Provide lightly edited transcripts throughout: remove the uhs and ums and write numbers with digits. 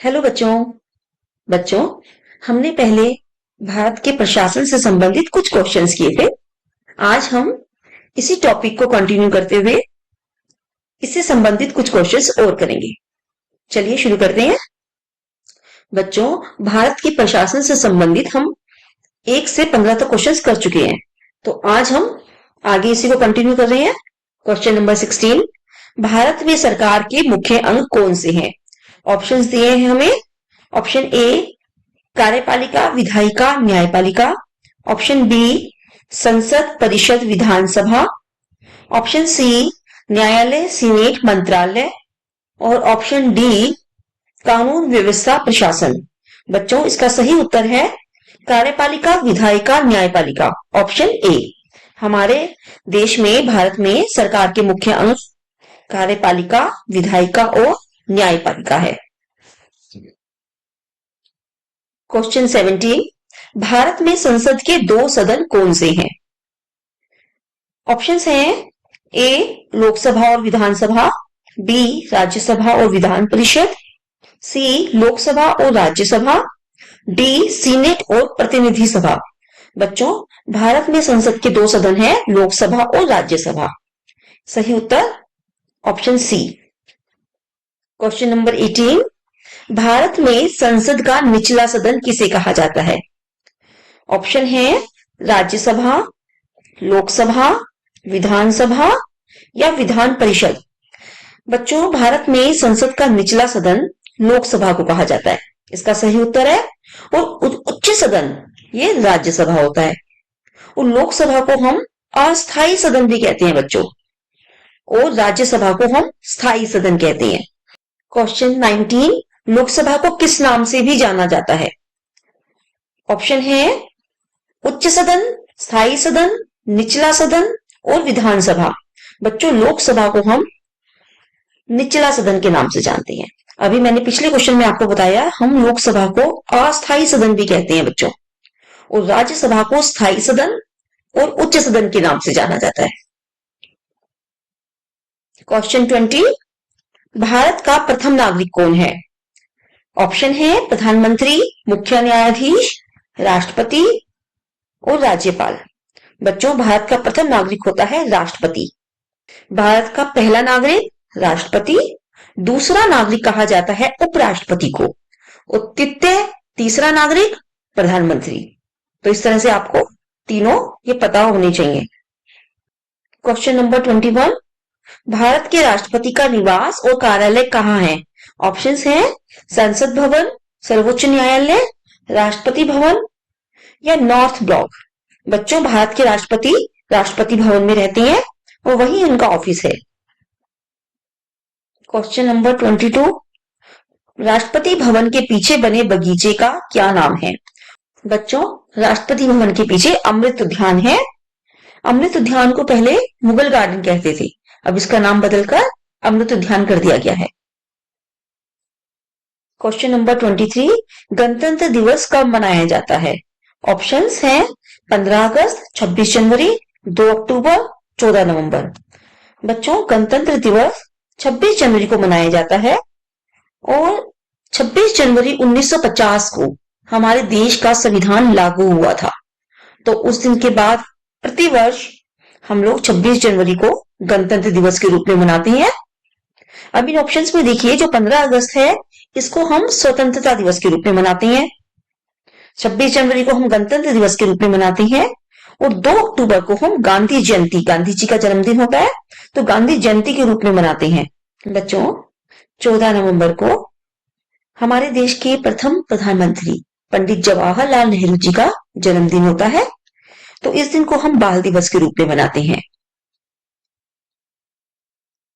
Hello बच्चों। बच्चों, हमने पहले भारत के प्रशासन से संबंधित कुछ क्वेश्चंस किए थे। आज हम इसी टॉपिक को कंटिन्यू करते हुए इससे संबंधित कुछ क्वेश्चंस और करेंगे। चलिए शुरू करते हैं। बच्चों, भारत के प्रशासन से संबंधित हम 1 से 15 तक क्वेश्चंस कर चुके हैं, तो आज हम आगे इसी को कंटिन्यू कर रहे हैं। क्वेश्चन नंबर 16, भारत में सरकार के मुख्य अंग कौन से हैं? ऑप्शंस दिए हैं हमें। ऑप्शन ए कार्यपालिका, विधायिका, न्यायपालिका। ऑप्शन बी संसद, परिषद, विधानसभा। ऑप्शन सी न्यायालय, सीनेट, मंत्रालय। और ऑप्शन डी कानून व्यवस्था, प्रशासन। बच्चों, इसका सही उत्तर है कार्यपालिका, विधायिका, न्यायपालिका। Option A. हमारे देश में, भारत में सरकार के मुख्य अंग कार्यपालिका, विधायिका और न्यायपालिका है। क्वेश्चन 17, भारत में संसद के 2 सदन कौन से हैं? ऑप्शंस हैं ए लोकसभा और विधानसभा, बी राज्यसभा और विधान परिषद, सी लोकसभा और राज्यसभा, डी सीनेट और प्रतिनिधि सभा। बच्चों, भारत में संसद के 2 सदन हैं, लोकसभा और राज्यसभा। सही उत्तर option C. Question number 18, Bharat में संसद का निचला सदन किसे कहा जाता है? ऑप्शन है राज्यसभा, लोकसभा, विधानसभा या विधान परिषद। बच्चों, भारत में संसद का निचला सदन लोकसभा को कहा जाता है। इसका सही उत्तर है। और उच्च सदन ये राज्यसभा होता है। और लोकसभा को हम अस्थायी सदन भी कहते हैं बच्चों, और राज्यसभा को हम स्थायी सदन कहते हैं। क्वेश्चन 19, लोकसभा को किस नाम से भी जाना जाता है? ऑप्शन है उच्च सदन, स्थायी सदन, निचला सदन और विधानसभा। बच्चों, लोकसभा को हम निचला सदन के नाम से जानते हैं। अभी मैंने पिछले क्वेश्चन में आपको बताया, हम लोकसभा को अस्थायी सदन भी कहते हैं बच्चों, और राज्यसभा को स्थायी सदन और उच्च सदन के नाम से जाना जाता है। क्वेश्चन 20, भारत का प्रथम नागरिक कौन है? ऑप्शन है प्रधानमंत्री, मुख्य न्यायाधीश, राष्ट्रपति और राज्यपाल। बच्चों, भारत का प्रथम नागरिक होता है राष्ट्रपति। भारत का पहला नागरिक राष्ट्रपति, दूसरा नागरिक कहा जाता है उपराष्ट्रपति को, और तीसरा नागरिक प्रधानमंत्री। तो इस तरह से आपको तीनों ये पता होने चाहिए। क्वेश्चन नंबर 21, भारत के राष्ट्रपति का निवास और कार्यालय कहाँ है? ऑप्शंस हैं संसद भवन, सर्वोच्च न्यायालय, राष्ट्रपति भवन या नॉर्थ ब्लॉक। बच्चों, भारत के राष्ट्रपति राष्ट्रपति भवन में रहते हैं और वही उनका ऑफिस है। क्वेश्चन नंबर 22, राष्ट्रपति भवन के पीछे बने बगीचे का क्या नाम है? बच्चों, राष्ट्रपति भवन के पीछे अमृत उद्यान है। अमृत उद्यान को पहले मुगल गार्डन कहते थे, अब इसका नाम बदलकर अमृत उद्यान कर दिया गया है। क्वेश्चन नंबर 23, गणतंत्र दिवस कब मनाया जाता है? ऑप्शंस हैं 15 अगस्त, 26 जनवरी, 2 अक्टूबर, 14 नवंबर। बच्चों, गणतंत्र दिवस 26 जनवरी को मनाया जाता है, और 26 जनवरी 1950 को हमारे देश का संविधान लागू हुआ था। तो उस दिन के बाद प्रतिवर्ष हम लोग 26 जनवरी को गणतंत्र दिवस के रूप में मनाते हैं। अब इन ऑप्शंस में देखिए, जो 15 अगस्त है इसको हम स्वतंत्रता दिवस के रूप में मनाते हैं, 26 जनवरी को हम गणतंत्र दिवस के रूप में मनाते हैं, और 2 अक्टूबर को हम गांधी जयंती, गांधी जी का जन्मदिन होता है, तो गांधी जयंती के रूप में मनाते हैं। बच्चों, 14 नवंबर को हमारे देश के प्रथम प्रधानमंत्री पंडित जवाहरलाल नेहरू जी का जन्मदिन होता है, तो इस दिन को हम बाल दिवस के रूप में मनाते हैं।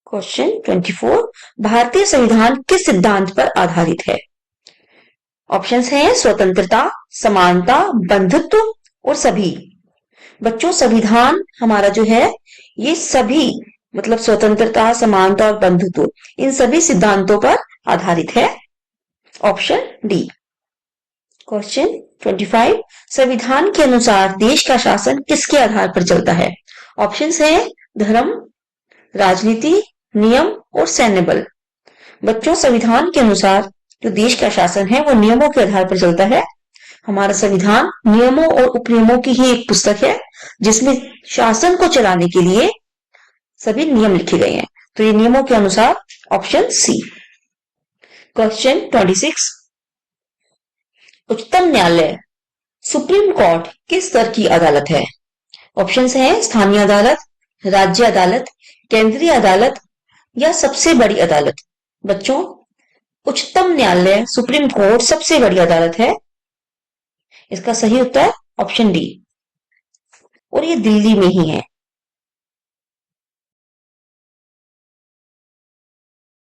क्वेश्चन 24, भारतीय संविधान किस सिद्धांत पर आधारित है? ऑप्शंस हैं स्वतंत्रता, समानता, बंधुत्व और सभी। बच्चों, संविधान हमारा जो है ये सभी, मतलब स्वतंत्रता, समानता और बंधुत्व, इन सभी सिद्धांतों पर आधारित है। Option D. क्वेश्चन 25, संविधान के अनुसार देश का शासन किसके आधार पर चलता है? ऑप्शंस हैं धर्म, राजनीति, नियम और सैन्य बल। बच्चों, संविधान के अनुसार जो देश का शासन है वो नियमों के आधार पर चलता है। हमारा संविधान नियमों और उपनियमों की ही एक पुस्तक है जिसमें शासन को चलाने के लिए सभी नियम लिखे गए हैं। तो ये नियमों के अनुसार ऑप्शन सी। क्वेश्चन 26, उच्चतम न्यायालय सुप्रीम कोर्ट किस स्तर की अदालत है? ऑप्शंस हैं स्थानीय अदालत, राज्य अदालत, केंद्रीय अदालत या सबसे बड़ी अदालत। बच्चों, उच्चतम न्यायालय सुप्रीम कोर्ट सबसे बड़ी अदालत है। इसका सही उत्तर ऑप्शन डी, और ये दिल्ली में ही है।